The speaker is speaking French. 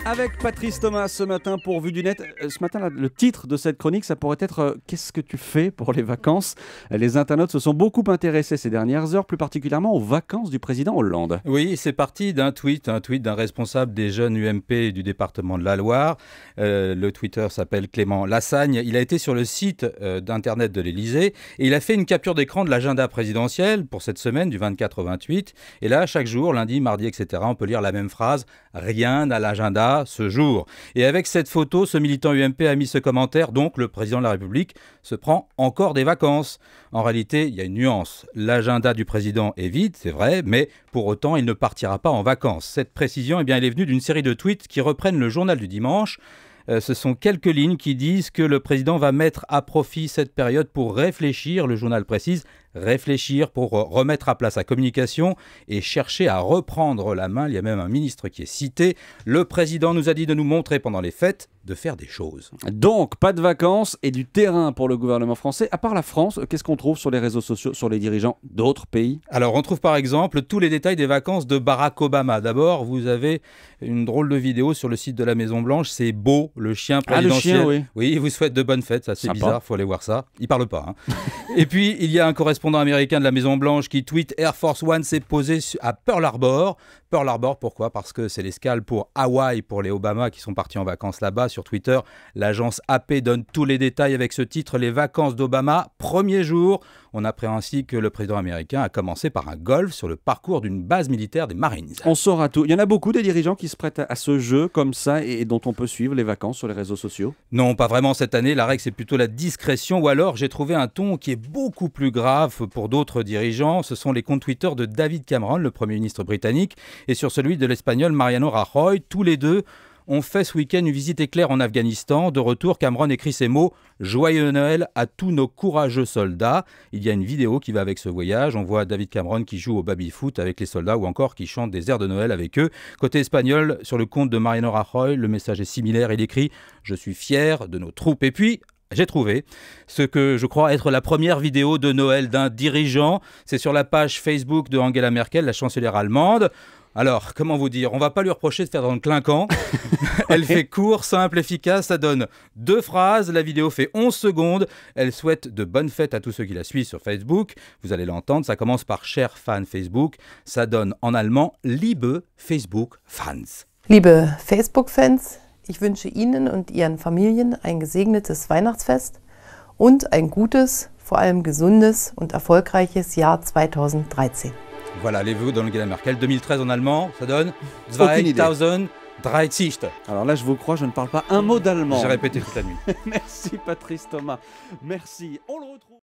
Avec Patrice Thomas ce matin pour Vue du Net. Ce matin, là, le titre de cette chronique, ça pourrait être Qu'est-ce que tu fais pour les vacances ? Les internautes se sont beaucoup intéressés ces dernières heures, plus particulièrement aux vacances du président Hollande. Oui, c'est parti d'un tweet d'un responsable des jeunes UMP du département de la Loire. Le Twitter s'appelle Clément Lassagne. Il a été sur le site d'internet de l'Élysée et il a fait une capture d'écran de l'agenda présidentiel pour cette semaine du 24 au 28. Et là, chaque jour, lundi, mardi, etc., on peut lire la même phrase « Rien à l'agenda ce jour ». Et avec cette photo, ce militant UMP a mis ce commentaire, donc le président de la République se prend encore des vacances. En réalité, il y a une nuance. L'agenda du président est vide, c'est vrai, mais pour autant, il ne partira pas en vacances. Cette précision, elle est venue d'une série de tweets qui reprennent le journal du dimanche. Ce sont quelques lignes qui disent que le président va mettre à profit cette période pour réfléchir, le journal précise, réfléchir pour remettre à plat sa communication et chercher à reprendre la main. Il y a même un ministre qui est cité. Le président nous a dit de nous montrer pendant les fêtes de faire des choses. Donc, pas de vacances et du terrain pour le gouvernement français. À part la France, qu'est-ce qu'on trouve sur les réseaux sociaux, sur les dirigeants d'autres pays ? Alors, on trouve par exemple tous les détails des vacances de Barack Obama. D'abord, vous avez une drôle de vidéo sur le site de la Maison-Blanche. C'est Beau, le chien présidentiel. Ah, le chien, oui. Oui, il vous souhaite de bonnes fêtes. Ça, c'est Sympa. bizarre, il faut aller voir ça. Il parle pas. Et puis, il y a un correspondant américain de la Maison-Blanche qui tweet « Air Force One s'est posé à Pearl Harbor ». Pearl Harbor, pourquoi ? Parce que c'est l'escale pour Hawaï, pour les Obama qui sont partis en vacances là-bas. Sur Twitter, l'agence AP donne tous les détails avec ce titre « Les vacances d'Obama, premier jour ». On apprend ainsi que le président américain a commencé par un golf sur le parcours d'une base militaire des Marines. On saura tout. Il y en a beaucoup des dirigeants qui se prêtent à ce jeu comme ça et dont on peut suivre les vacances sur les réseaux sociaux. Non, pas vraiment cette année. La règle, c'est plutôt la discrétion. Ou alors, j'ai trouvé un ton qui est beaucoup plus grave pour d'autres dirigeants. Ce sont les comptes Twitter de David Cameron, le Premier ministre britannique, et sur celui de l'Espagnol Mariano Rajoy. Tous les deux ont fait ce week-end une visite éclair en Afghanistan. De retour, Cameron écrit ces mots « Joyeux Noël à tous nos courageux soldats ». Il y a une vidéo qui va avec ce voyage. On voit David Cameron qui joue au baby-foot avec les soldats ou encore qui chante des airs de Noël avec eux. Côté espagnol, sur le compte de Mariano Rajoy, le message est similaire. Il écrit « Je suis fier de nos troupes ». Et puis, j'ai trouvé ce que je crois être la première vidéo de Noël d'un dirigeant. C'est sur la page Facebook de Angela Merkel, la chancelière allemande. Alors, comment vous dire ? On va pas lui reprocher de faire dans le clinquant. Elle fait court, simple, efficace. Ça donne 2 phrases. La vidéo fait 11 secondes. Elle souhaite de bonnes fêtes à tous ceux qui la suivent sur Facebook. Vous allez l'entendre. Ça commence par « Cher fan Facebook ». Ça donne en allemand « Liebe Facebook-Fans ». Liebe Facebook-Fans, ich wünsche Ihnen und Ihren Familien ein gesegnetes Weihnachtsfest und ein gutes, vor allem gesundes und erfolgreiches Jahr 2013. Voilà, les vœux d'Angela Merkel. 2013 en allemand, ça donne Aucune idée. 2030. Alors là, je vous crois, je ne parle pas un mot d'allemand. J'ai répété toute la nuit. Merci Patrice Thomas. Merci. On le retrouve.